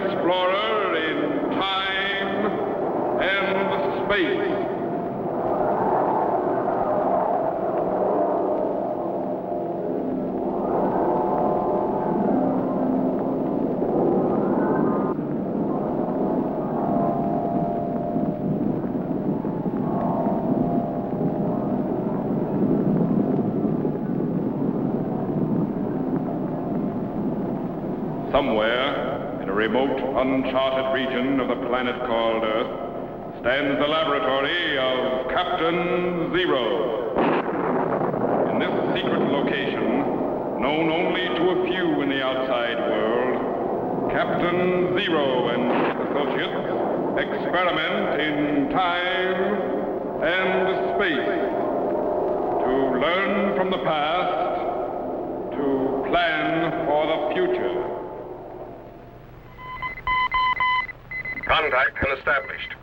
explorer in time and space. Somewhere, in a remote, uncharted region of the planet called Earth, stands the laboratory of Captain Zero. In this secret location, known only to a few in the outside world, Captain Zero and his associates experiment in time and space to learn from the past, to plan for the future. Contact been established.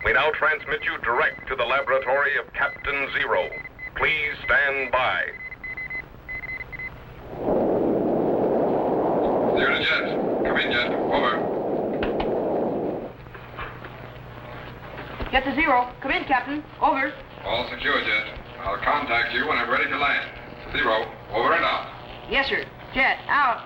We now transmit you direct to the laboratory of Captain Zero. Please stand by. Zero to Jet. Come in, Jet. Over. Jet to Zero. Come in, Captain. Over. All secure, Jet. I'll contact you when I'm ready to land. Zero. Over and out. Yes, sir. Jet, out.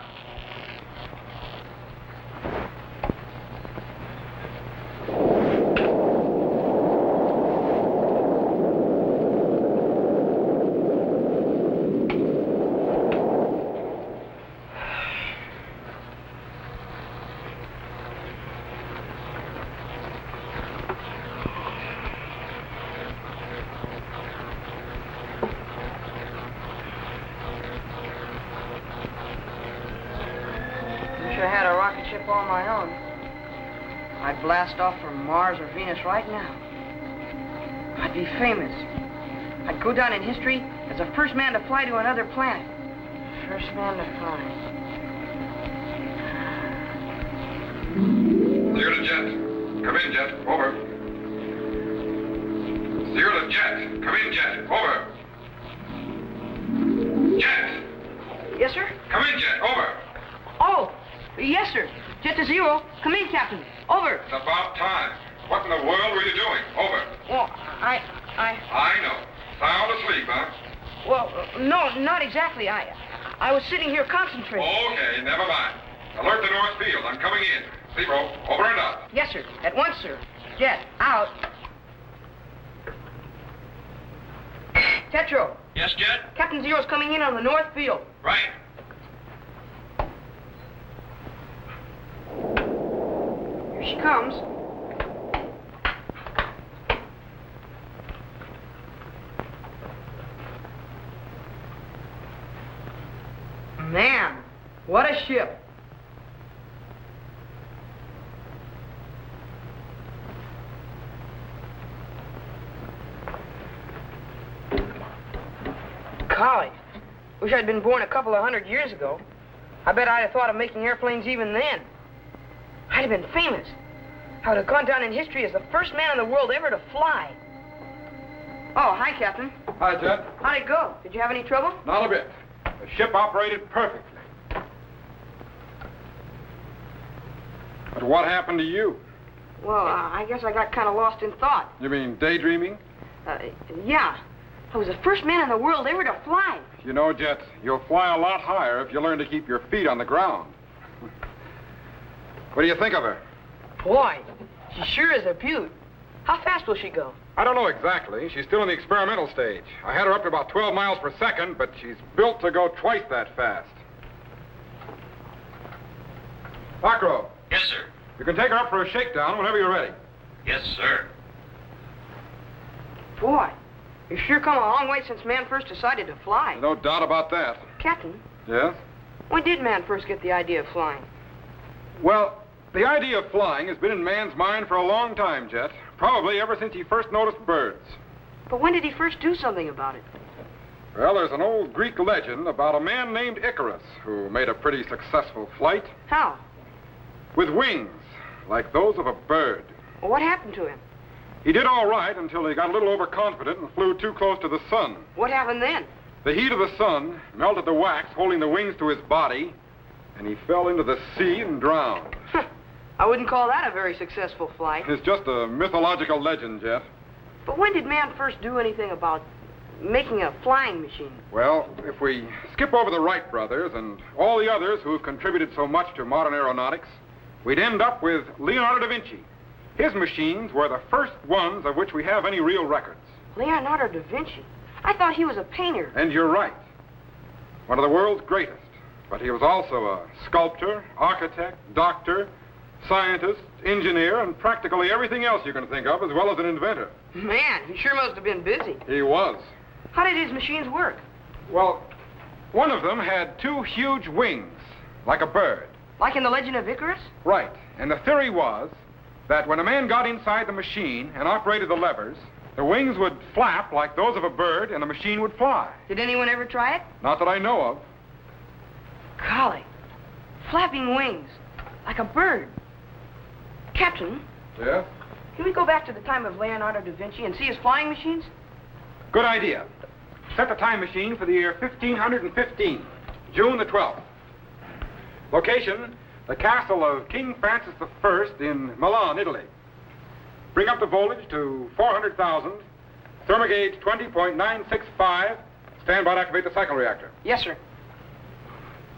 I had a rocket ship all my own, I'd blast off from Mars or Venus right now. I'd be famous. I'd go down in history as the first man to fly to another planet. First man to fly. Zero to Jet. Come in, Jet. Over. Zero to Jet. Come in, Jet. Over. Jet. Yes, sir? Come in, Jet. Over. Oh, yes, sir. Jet to Zero. Come in, Captain. Over. It's about time. What in the world were you doing? Over. Well, I know. Sound asleep, huh? Well, no, not exactly. I was sitting here concentrating. Okay, never mind. Alert the north field. I'm coming in. Zero. Over and up. Yes, sir. At once, sir. Jet, out. Tetro. Yes, Jet? Captain Zero's coming in on the north field. Right. Here she comes. Man, what a ship. Golly, wish I'd been born a couple of 100 years ago. I bet I'd have thought of making airplanes even then. I'd have been famous. I would have gone down in history as the first man in the world ever to fly. Oh, hi, Captain. Hi, Jet. How'd it go? Did you have any trouble? Not a bit. The ship operated perfectly. But what happened to you? Well, I guess I got kind of lost in thought. You mean daydreaming? Yeah. I was the first man in the world ever to fly. You know, Jet, you'll fly a lot higher if you learn to keep your feet on the ground. What do you think of her? Boy, she sure is a beaut. How fast will she go? I don't know exactly. She's still in the experimental stage. I had her up to about 12 miles per second, but she's built to go twice that fast. Acro. Yes, sir. You can take her up for a shakedown whenever you're ready. Yes, sir. Boy, you sure come a long way since man first decided to fly. No doubt about that. Captain, Yes? when did man first get the idea of flying? Well, the idea of flying has been in man's mind for a long time, Jet. Probably ever since he first noticed birds. But when did he first do something about it? Well, there's an old Greek legend about a man named Icarus who made a pretty successful flight How? with wings, like those of a bird. Well, what happened to him? He did all right until he got a little overconfident and flew too close to the sun. What happened then? The heat of the sun melted the wax holding the wings to his body, and he fell into the sea and drowned. I wouldn't call that a very successful flight. It's just a mythological legend, Jet. But when did man first do anything about making a flying machine? Well, if we skip over the Wright brothers and all the others who've contributed so much to modern aeronautics, we'd end up with Leonardo da Vinci. His machines were the first ones of which we have any real records. Leonardo da Vinci? I thought he was a painter. And you're right. One of the world's greatest. But he was also a sculptor, architect, doctor, scientist, engineer, and practically everything else you can think of, as well as an inventor. Man, he sure must have been busy. He was. How did his machines work? Well, one of them had two huge wings, like a bird. Like in the Legend of Icarus? Right. And the theory was that when a man got inside the machine and operated the levers, the wings would flap like those of a bird and the machine would fly. Did anyone ever try it? Not that I know of. Golly, flapping wings, like a bird. Captain, Yeah? can we go back to the time of Leonardo da Vinci and see his flying machines? Good idea. Set the time machine for the year 1515, June the 12th. Location, the castle of King Francis I in Milan, Italy. Bring up the voltage to 400,000, thermogauge 20.965, stand by to activate the cycle reactor. Yes, sir.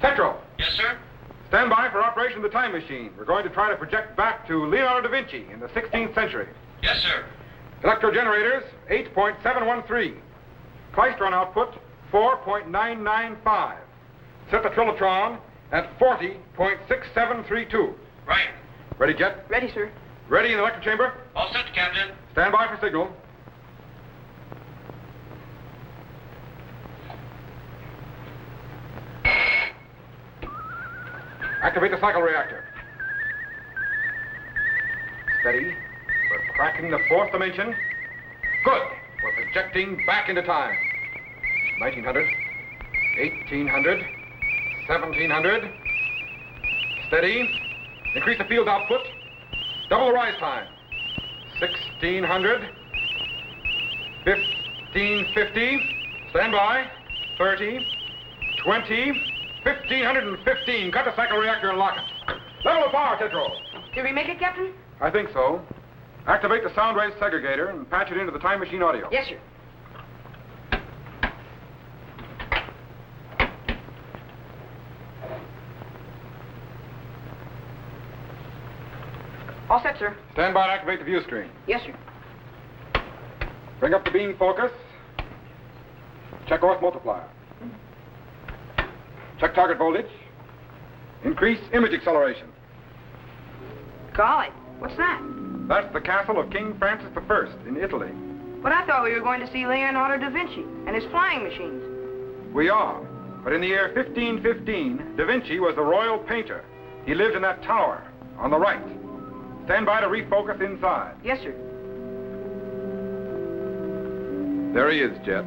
Tetro, Yes, sir? stand by for operation of the time machine. We're going to try to project back to Leonardo da Vinci in the 16th century. Yes, sir. Electrogenerators, 8.713. Klystron output, 4.995. Set the trilotron at 40.6732. Right. Ready, Jet? Ready, sir. Ready in the electric chamber? All set, Captain. Stand by for signal. Activate the cycle reactor. Steady. We're cracking the fourth dimension. Good. We're projecting back into time. 1900, 1800, 1700. Steady. Increase the field output. Double the rise time. 1600, 1550. Stand by. 30, 20, 1515. Cut the cycle reactor and lock it. Level of power, Tetro. Did we make it, Captain? I think so. Activate the sound wave segregator and patch it into the time machine audio. Yes, sir. All set, sir. Stand by to activate the view screen. Yes, sir. Bring up the beam focus. Check off multiplier. Check target voltage. Increase image acceleration. Golly, what's that? That's the castle of King Francis I in Italy. But I thought we were going to see Leonardo da Vinci and his flying machines. We are. But in the year 1515, Da Vinci was the royal painter. He lived in that tower on the right. Stand by to refocus inside. Yes, sir. There he is, Jet.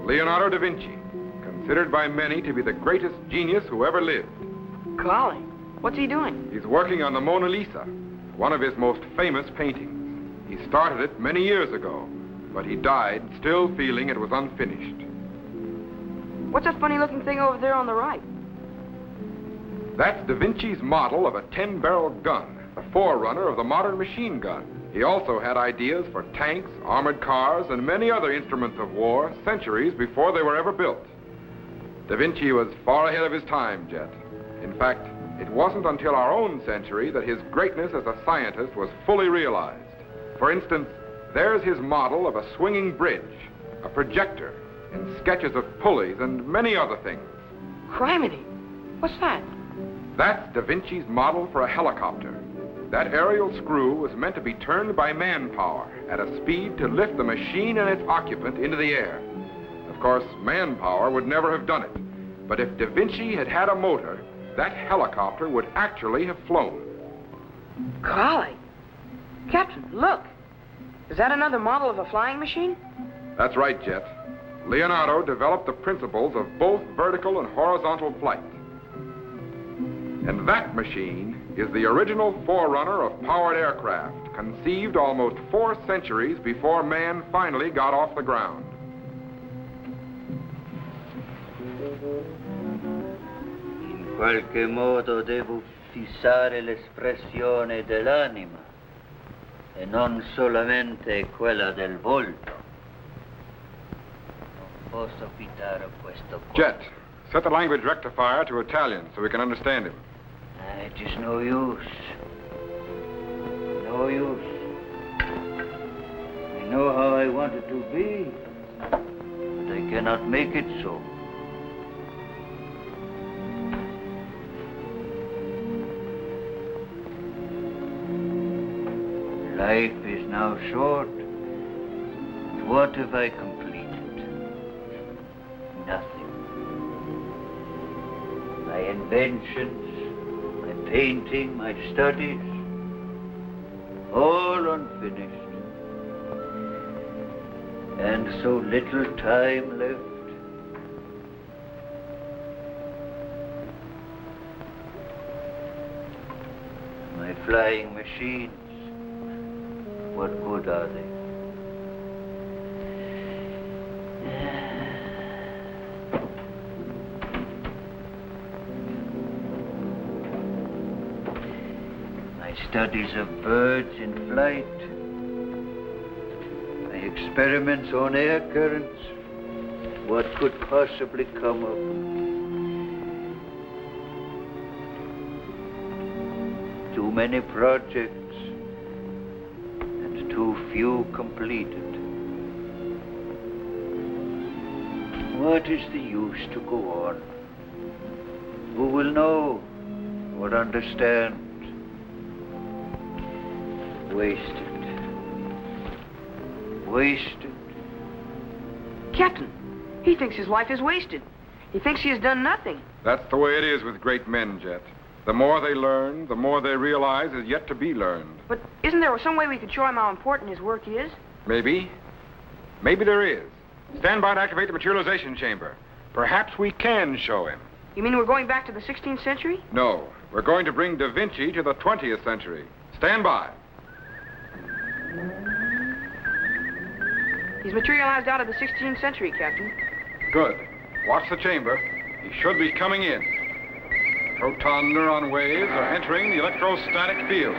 Leonardo da Vinci, considered by many to be the greatest genius who ever lived. Golly, what's he doing? He's working on the Mona Lisa, one of his most famous paintings. He started it many years ago, but he died still feeling it was unfinished. What's that funny-looking thing over there on the right? That's Da Vinci's model of a 10-barrel gun, the forerunner of the modern machine gun. He also had ideas for tanks, armored cars, and many other instruments of war centuries before they were ever built. Da Vinci was far ahead of his time, Jet. In fact, it wasn't until our own century that his greatness as a scientist was fully realized. For instance, there's his model of a swinging bridge, a projector, and sketches of pulleys and many other things. Criminy, what's that? That's Da Vinci's model for a helicopter. That aerial screw was meant to be turned by manpower at a speed to lift the machine and its occupant into the air. Of course, manpower would never have done it. But if Da Vinci had had a motor, that helicopter would actually have flown. Golly. Captain, look. Is that another model of a flying machine? That's right, Jet. Leonardo developed the principles of both vertical and horizontal flight. And that machine is the original forerunner of powered aircraft, conceived almost 4 centuries before man finally got off the ground. In qualche modo devo fissare l'espressione dell'anima e non solamente quella del volto. Non posso fidare questo qua. Jet, set the language rectifier to Italian so we can understand him. It is no use. No use. I know how I want it to be, but I cannot make it so. Life is now short. What have I completed? Nothing. My inventions, my painting, my studies, all unfinished. And so little time left. My flying machines, what good are they? My studies of birds in flight, my experiments on air currents, what could possibly come of them? Too many projects and too few completed. What is the use to go on? Who will know or understand? Wasted. Wasted. Captain, he thinks his life is wasted. He thinks he has done nothing. That's the way it is with great men, Jet. The more they learn, the more they realize is yet to be learned. But isn't there some way we could show him how important his work is? Maybe. Maybe there is. Stand by to activate the materialization chamber. Perhaps we can show him. You mean we're going back to the 16th century? No, we're going to bring Da Vinci to the 20th century. Stand by. He's materialized out of the 16th century, Captain. Good. Watch the chamber. He should be coming in. Proton neuron waves are entering the electrostatic field.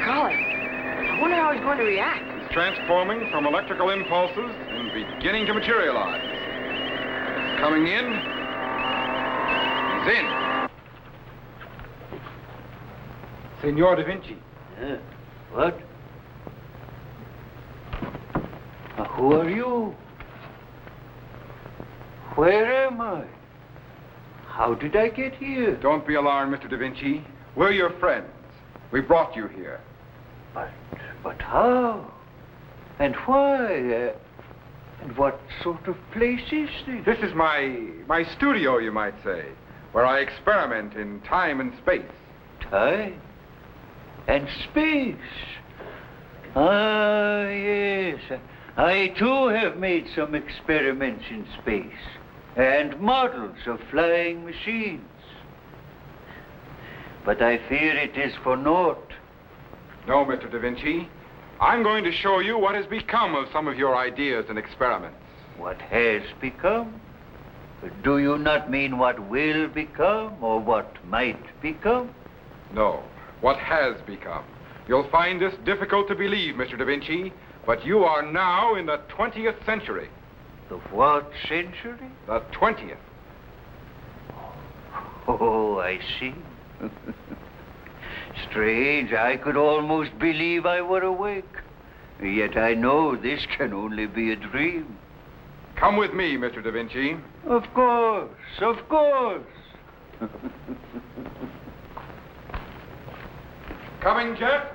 Golly, I wonder how he's going to react. He's transforming from electrical impulses and beginning to materialize. It's coming in. He's in. Signor Da Vinci. What? Who are you? Where am I? How did I get here? Don't be alarmed, Mr. Da Vinci. We're your friends. We brought you here. But how? And why? And what sort of place is this? This is my studio, you might say, where I experiment in time and space. Time and space. Ah, yes. I too have made some experiments in space and models of flying machines. But I fear it is for naught. No, Mr. Da Vinci. I'm going to show you what has become of some of your ideas and experiments. What has become? Do you not mean what will become or what might become? No, what has become. You'll find this difficult to believe, Mr. Da Vinci, but you are now in the 20th century. The what century? The 20th. Oh, I see. Strange, I could almost believe I were awake. Yet I know this can only be a dream. Come with me, Mr. Da Vinci. Of course, of course. Coming, Jet?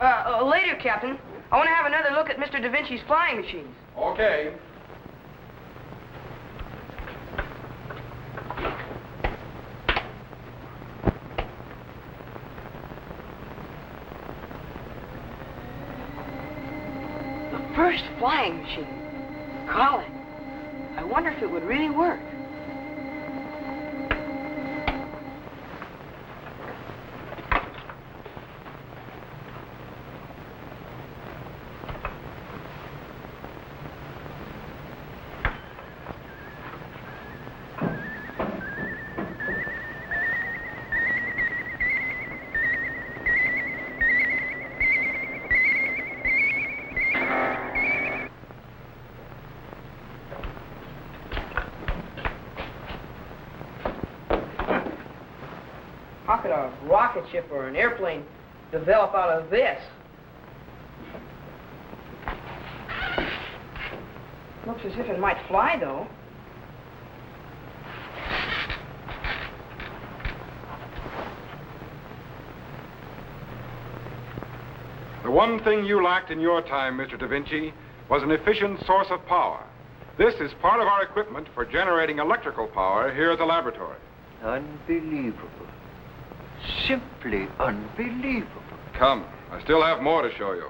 Later, Captain. I want to have another look at Mr. Da Vinci's flying machines. Okay. The first flying machine. Golly, I wonder if it would really work. could a rocket ship or an airplane develop out of this? Looks as if it might fly, though. The one thing you lacked in your time, Mr. Da Vinci, was an efficient source of power. This is part of our equipment for generating electrical power here at the laboratory. Unbelievable. Simply unbelievable. Come, I still have more to show you.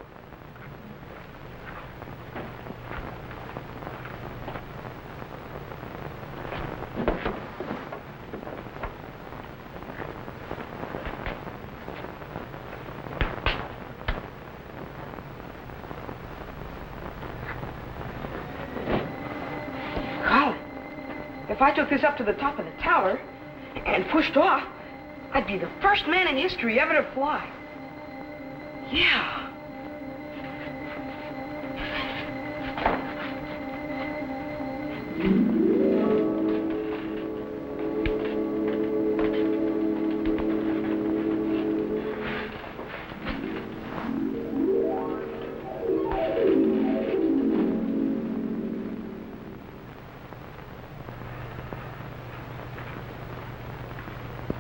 If I took this up to the top of the tower and pushed off, I'd be the first man in history ever to fly. Yeah.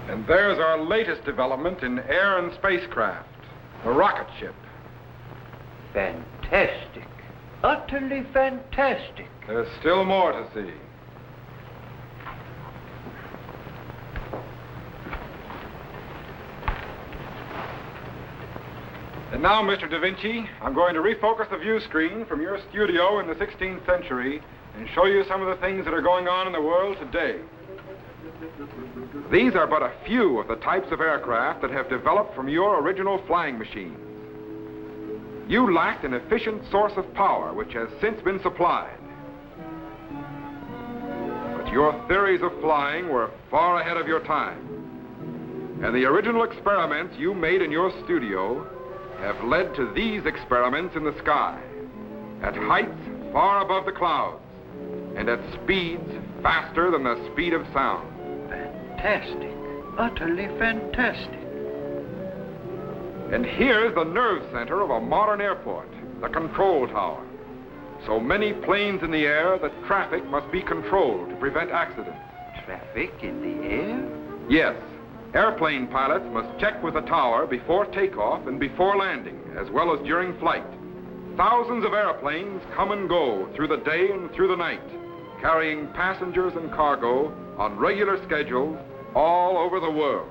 And there's our latest development in air and spacecraft, the rocket ship. Fantastic. Utterly fantastic. There's still more to see. And now, Mr. Da Vinci, I'm going to refocus the view screen from your studio in the 16th century and show you some of the things that are going on in the world today. These are but a few of the types of aircraft that have developed from your original flying machines. You lacked an efficient source of power which has since been supplied. But your theories of flying were far ahead of your time. And the original experiments you made in your studio have led to these experiments in the sky, at heights far above the clouds, and at speeds faster than the speed of sound. Fantastic. Utterly fantastic. And here's the nerve center of a modern airport, the control tower. So many planes in the air that traffic must be controlled to prevent accidents. Traffic in the air? Yes. Airplane pilots must check with the tower before takeoff and before landing, as well as during flight. Thousands of airplanes come and go through the day and through the night, carrying passengers and cargo on regular schedules all over the world.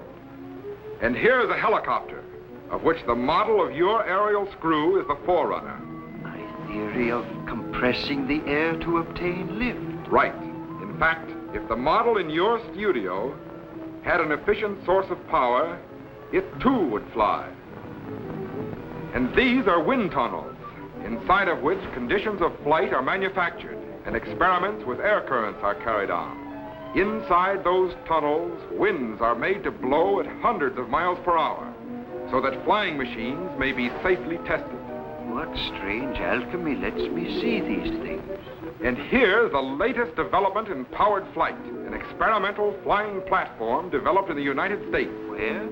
And here's a helicopter, of which the model of your aerial screw is the forerunner. My theory of compressing the air to obtain lift. Right. In fact, if the model in your studio had an efficient source of power, it too would fly. And these are wind tunnels, inside of which conditions of flight are manufactured and experiments with air currents are carried on. Inside those tunnels, winds are made to blow at hundreds of miles per hour, so that flying machines may be safely tested. What strange alchemy lets me see these things? And here's the latest development in powered flight, an experimental flying platform developed in the United States. Where?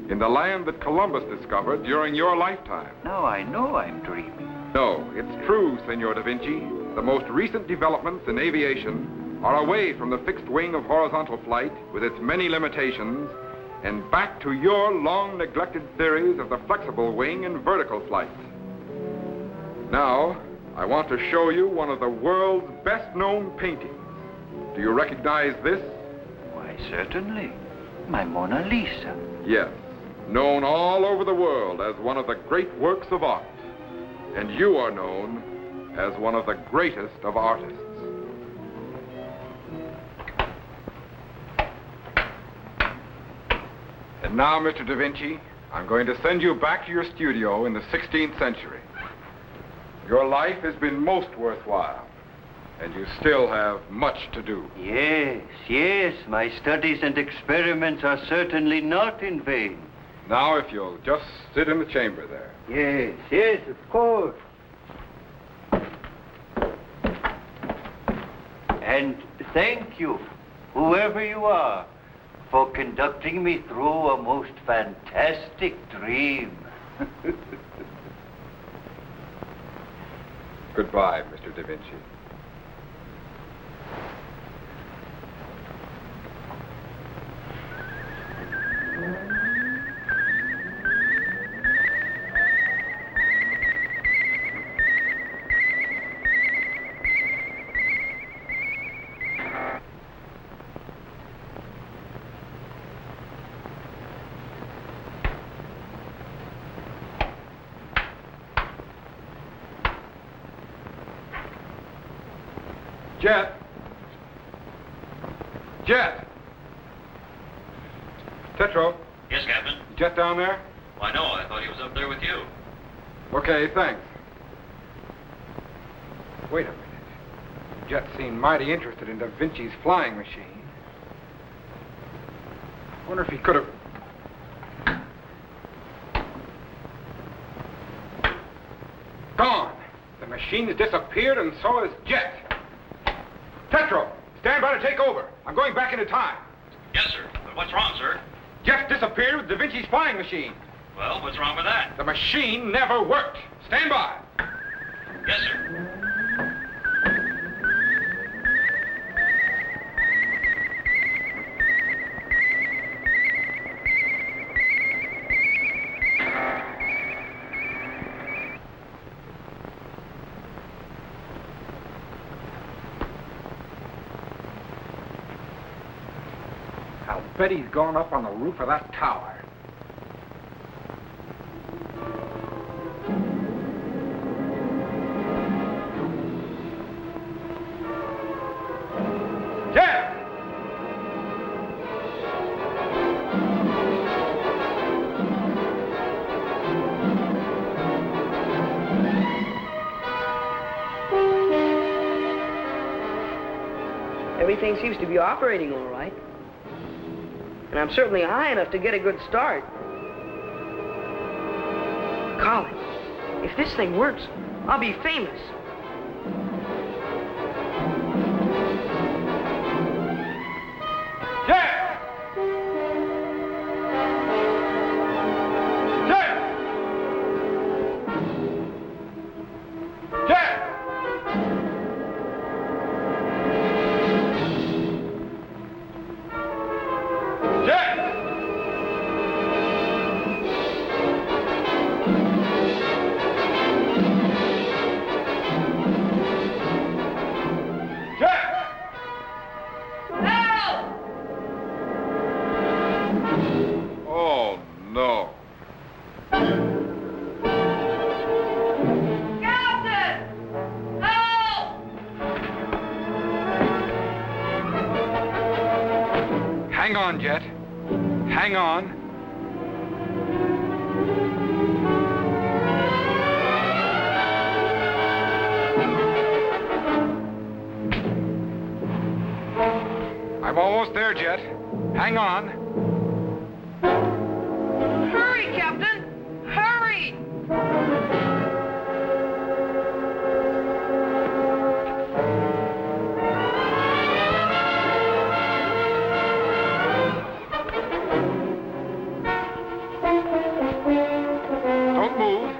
In the land that Columbus discovered during your lifetime. Now I know I'm dreaming. No, it's true, Senor Da Vinci. The most recent developments in aviation are away from the fixed wing of horizontal flight with its many limitations and back to your long-neglected theories of the flexible wing and vertical flight. Now, I want to show you one of the world's best-known paintings. Do you recognize this? Why, certainly. My Mona Lisa. Yes, known all over the world as one of the great works of art. And you are known as one of the greatest of artists. And now, Mr. Da Vinci, I'm going to send you back to your studio in the 16th century. Your life has been most worthwhile, and you still have much to do. Yes, yes, my studies and experiments are certainly not in vain. Now, if you'll just sit in the chamber there. Yes, yes, of course. And thank you, whoever you are, for conducting me through a most fantastic dream. Goodbye, Mr. Da Vinci. Jet! Jet! Tetro, Yes, Captain. Jet down there? Why, no, I thought he was up there with you. Okay, thanks. Wait a minute. Jet seemed mighty interested in Da Vinci's flying machine. I wonder if he could have... Gone! The machine has disappeared and so has Jet. Tetro, stand by to take over. I'm going back into time. Yes, sir. But what's wrong, sir? Jet disappeared with Da Vinci's flying machine. Well, what's wrong with that? The machine never worked. Stand by. Yes, sir. I'll bet he's gone up on the roof of that tower. Jet! Everything seems to be operating all right. And I'm certainly high enough to get a good start. Colin, if this thing works, I'll be famous. Jet! Jet! Jet! Jet! Oh, no. Hang on, Jet. Hang on. I'm almost there, Jet. Hang on. Hurry, Captain! Hurry! Don't move.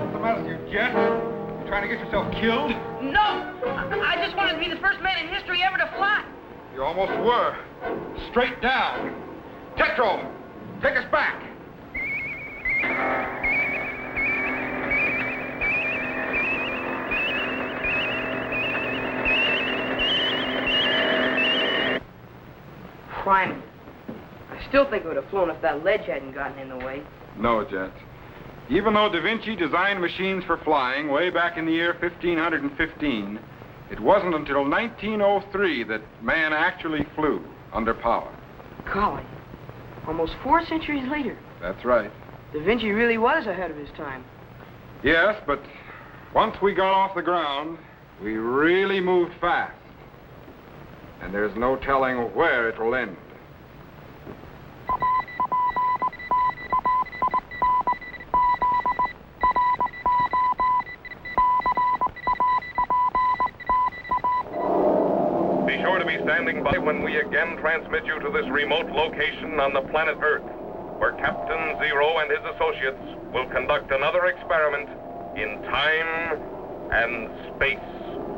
What's the matter with you, Jet? You trying to get yourself killed? No! I just wanted to be the first man in history ever to fly. You almost were. Straight down. Tetro, take us back. Fine. I still think it would have flown if that ledge hadn't gotten in the way. No, Jet. Even though Da Vinci designed machines for flying way back in the year 1515, it wasn't until 1903 that man actually flew under power. Golly, almost 4 centuries later. That's right. Da Vinci really was ahead of his time. Yes, but once we got off the ground, we really moved fast. and there's no telling where it will end. Be sure to be standing by when we again transmit you to this remote location on the planet Earth, where Captain Zero and his associates will conduct another experiment in time and space.